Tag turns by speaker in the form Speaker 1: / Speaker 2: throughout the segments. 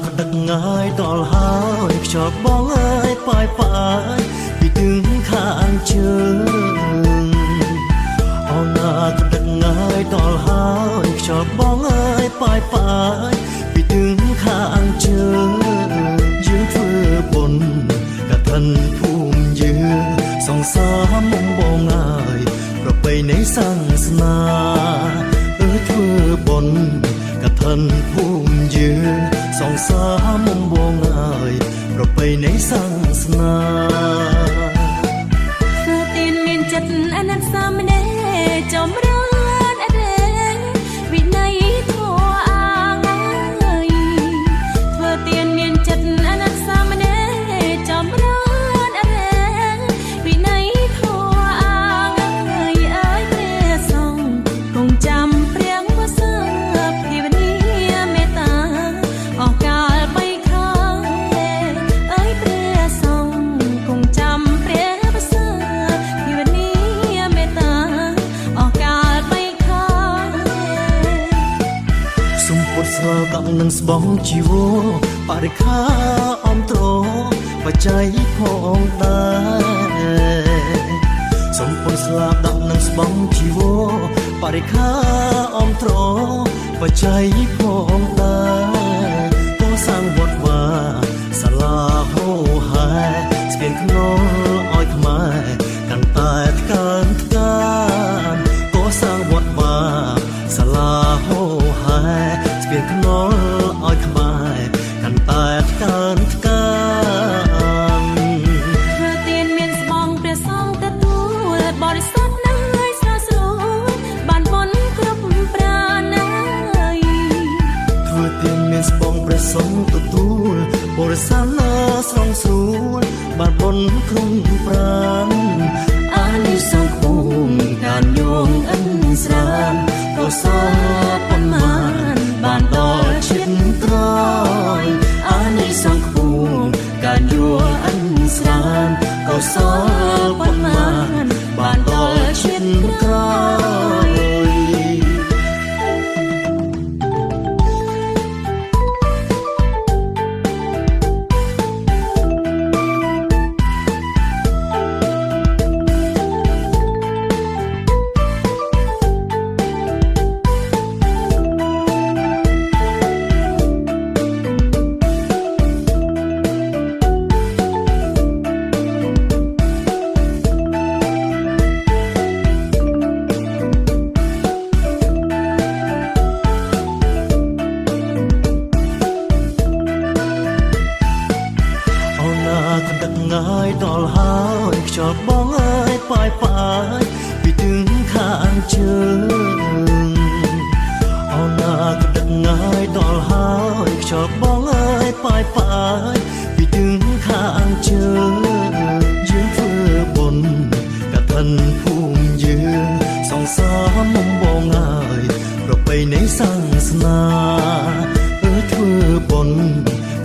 Speaker 1: ក៏ដឹកងាយដល់ហើយខ្យល់បងអើយប៉ាយប៉ាយពីទឹងខាងជើងអូនណាក៏ដឹកងាយដល់ហើយខ្យល់បងអើយប៉ាយប៉ាយពីទឹងខាងជើងយើងធ្វើបុណ្យកឋិនភូមិយើងសងសាមុំបងអើយប្រពៃណីសាសនាធ្វើបុណ្យកឋិនភូមិយើងសងសាមុំបងអើយប្រពៃណីសាសនា
Speaker 2: ធ្វើទានមានចិត្តអនត្តសាមណេរចម្រើនអរេវិន័យធម៌អាងអើយធ្វើទានមានចិត្តអនត្តសាមណេរចម្រើនអរេវិន័យធម៌អាងអើយព្រះសង្ឃគង់ចាំព្រះវសើភាវនាមេត្តាអស់កាលបីខាងព្រះសង្ឃគង់ចាំព្រះវសើភាវនាមេត្តាអស់កាលបីខាង
Speaker 1: សុំពុតស្លកក់នឹងស្បងជីវរបរិខាអំត្របច្ច័យផងដែរសុំពុតស្លាកក់នឹងស្បងជីវរបរិខាអំត្របច្ច័យផងដែរក៏សាងវត្តវាសាលាហោហែស្ពានខ្នល់ឲ្យខ្មែរកាន់តែថ្កើងថ្កានក៏សាងវត្តវាសាលាហោហែស្ពានខ្នល់ឲ្យខ្មែរកាន់តែថ្កើងថ្កាន
Speaker 2: ធ្វើទានមានស្បងព្រះសង្ឃទទួលបរិសុទ្ធនឹងឲ្យស្រស់ស្រួលបានបុណ្យគ្រប់ប្រាណើយ
Speaker 1: ធ្វើទានមានស្បងព្រះសង្ឃទទួលបរិសុទ្ធស្រងស្រួលបានបុណ្យគ្រប់ប្រាណអានិសង្ឃគុំការញងអិនស្រានក៏សល់ប៉ុន្មានបានដល់ជាតិក្រោយអានិសង្ឃគុំការញងអិនស្រានក៏សល់ប៉ុន្មានបានដល់ជាតិក្រោយងាយដល់ហើយខ្យល់បងអើយប៉ាយប៉ាយពីទឹងខាងជើងអូនណាក៏ដឹកងាយដល់ហើយខ្យល់បងអើយប៉ាយប៉ាយពីទឹងខាងជើងយើងធ្វើបុណ្យកឋិនភូមិយើងសងសាមុំបងអើយប្រពៃណីសាសនាធ្វើបុណ្យ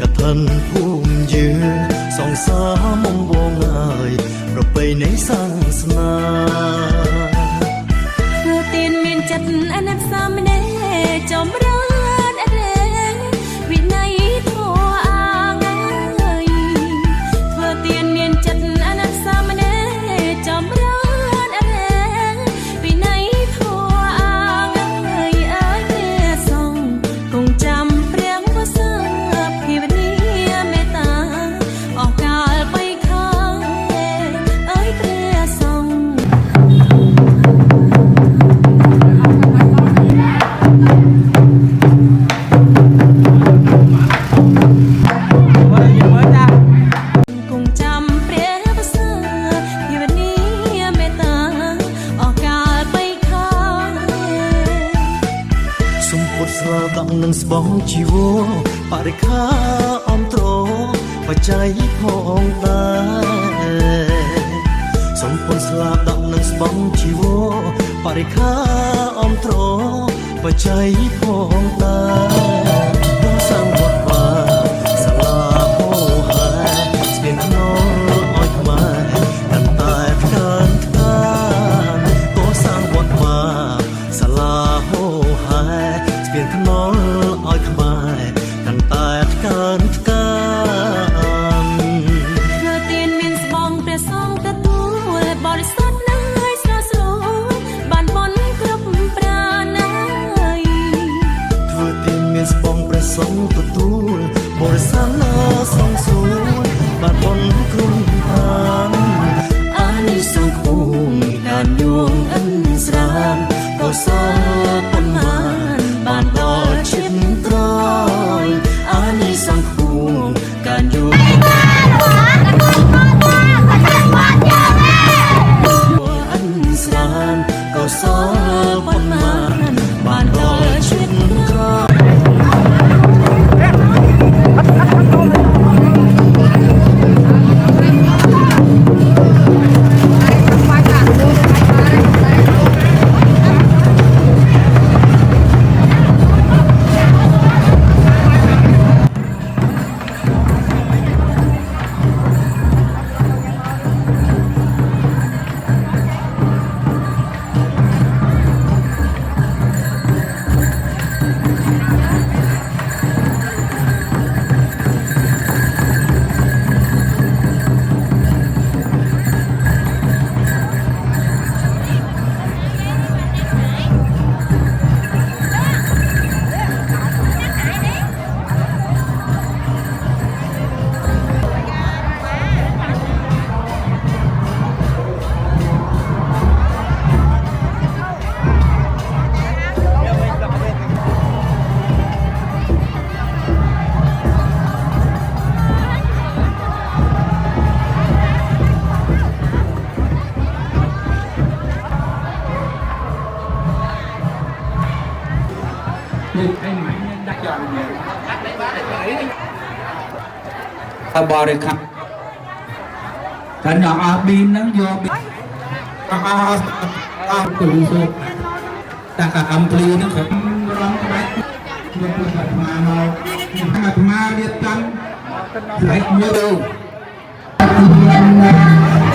Speaker 1: កឋិនភូមិយើងសងសាមុំបងអើយប្រពៃណីសាសនា
Speaker 2: ធ្វើទានមានចិត្តអនត្តសាមណេរចម្រើនអរេវិន័យធម៌អាងអើយធ្វើទានមានចិត្តអនត្តសាមណេរចម្រើនអរេវិន័យធម៌អាងអើយព្រះសង្ឃគង់ចាំព្រះវសើភាវនាមេត្តាអស់កាលបីខាងព្រះសង្ឃគង់ចាំព្រះវសើភាវនាមេត្តាអស់កាលបីខាង
Speaker 1: សុំពុតស្លាកក់នឹងស្បងជីវរបរិខាអំត្របច្ច័យផងដែរសុំពុតស្លាកក់នឹងស្បងជីវរបរិខាអំត្របច្ច័យផងដែរបងសាងវត្តវាសាលាហោហែស្ពានខ្នល់ឲ្យខ្មែរកាន់តែថ្កើងថ្កានក៏សាងវត្តវាសាលាហោហែស្ពានខ្នល់ឲ្យខ្មែរកាន់តែថ្កើង សុងទទួលបរិសានសងសួរបានបនគ្រុំអានអានិសង្ឃគង់ដានយងអិនស្រានក៏សប៉ុន្មានបានដល់ជាតិក្រោយអានិសង្ឃគង់ការយងអិនស្រានក៏សប៉ុន្មានបានដល់ជាតិក្រោយ
Speaker 3: บริครับฉันอยากอาบินนั่งยอบินอาตุลุสุแต่กับอัมพลีนั่งผมร้องไปยกมือถัดมาเราถัดมาเรียกกันไหลมือดู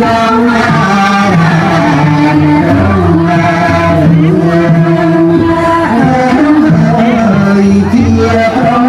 Speaker 3: จังหวะที่ร้อง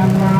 Speaker 3: បានមក